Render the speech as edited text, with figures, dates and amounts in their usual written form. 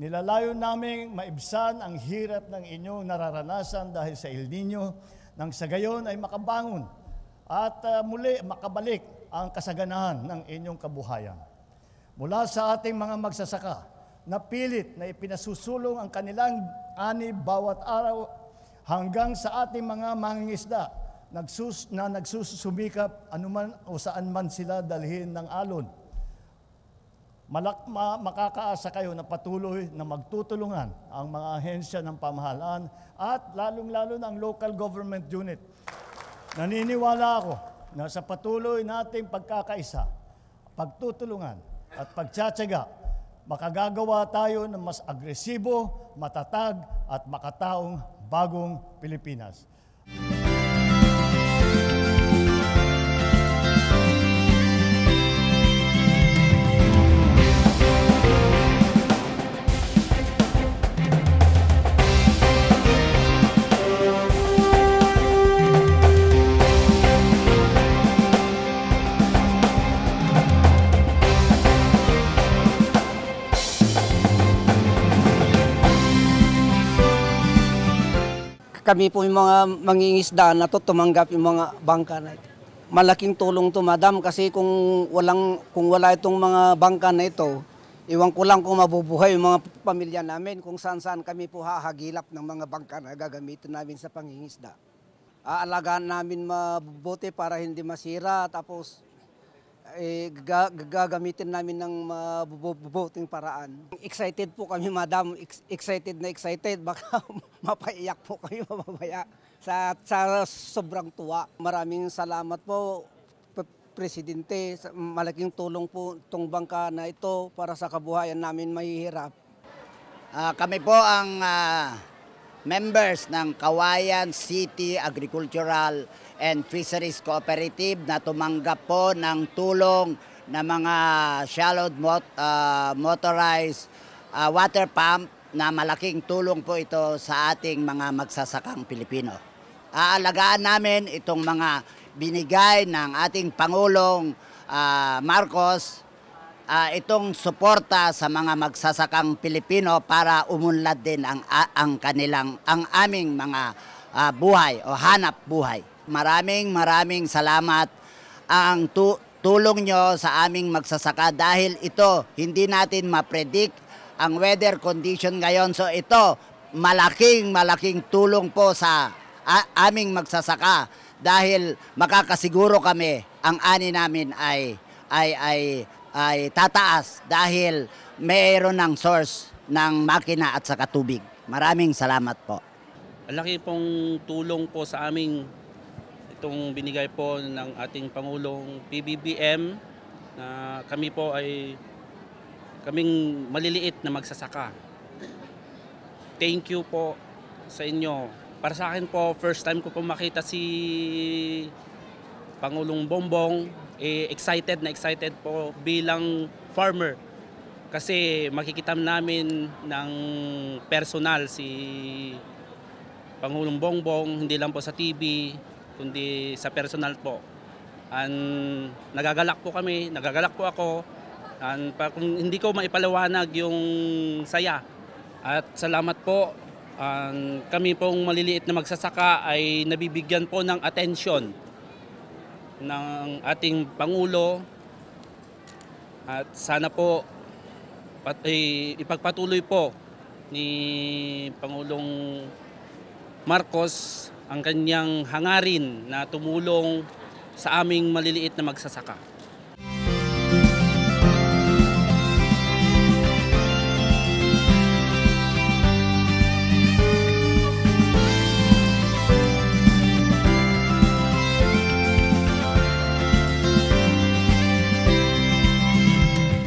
Nilalayo naming maibsan ang hirap ng inyong nararanasan dahil sa El Nino nang sa gayon ay makabangon at muli makabalik ang kasaganahan ng inyong kabuhayan. Mula sa ating mga magsasaka na pilit na ipinasusulong ang kanilang ani bawat araw hanggang sa ating mga mangingisda na nagsusumikap anuman o saan man sila dalhin ng alon. Makakaasa kayo na patuloy na magtutulungan ang mga ahensya ng pamahalaan at lalong-lalo ng local government unit. Naniniwala ako na sa patuloy nating pagkakaisa, pagtutulungan at pagtsatsaga, makagagawa tayo ng mas agresibo, matatag at makataong bagong Pilipinas. Kami po yung mga mangingisda na to tumanggap yung mga bangka na ito. Malaking tulong to, madam, kasi kung wala itong mga bangka na ito, iwan ko lang kung mabubuhay yung mga pamilya namin kung saan-saan kami po hahagilap ng mga bangka na gagamitin namin sa pangingisda. Aalagaan namin mabuti para hindi masira, tapos gagamitin namin ng mabubuting paraan. Excited po kami, madam. Excited na excited. Baka mapaiyak po kami mamamaya sa sobrang tuwa. Maraming salamat po, Presidente. Malaking tulong po itong bangka na ito para sa kabuhayan namin mahihirap. Kami po ang members ng Kawayan City Agricultural and Fisheries Cooperative na tumanggap po ng tulong ng mga shallow motorized water pump na malaking tulong po ito sa ating mga magsasakang Pilipino. Aalagaan namin itong mga binigay ng ating Pangulong Marcos, itong suporta sa mga magsasakang Pilipino para umunlad din ang aming mga buhay o hanap buhay. Maraming salamat ang tulong nyo sa aming magsasaka dahil ito hindi natin ma-predict ang weather condition ngayon. So ito malaking tulong po sa aming magsasaka dahil makakasiguro kami ang ani namin ay tataas dahil mayroon ng source ng makina at saka tubig. Maraming salamat po. Malaki pong tulong po sa aming itong binigay po ng ating Pangulong PBBM na kami po ay kaming maliliit na magsasaka. Thank you po sa inyo. Para sa akin po, first time ko po makita si Pangulong Bongbong. Excited po bilang farmer kasi makikita namin ng personal si Pangulong Bongbong, hindi lang po sa TV kundi sa personal po. Nagagalak po kami, nagagalak po ako. Kung hindi ko maipaliwanag yung saya. At salamat po, kami pong maliliit na magsasaka ay nabibigyan po ng atensyon ng ating Pangulo. At sana po ipagpatuloy po ni Pangulong Marcos ang kanyang hangarin na tumulong sa aming maliliit na magsasaka.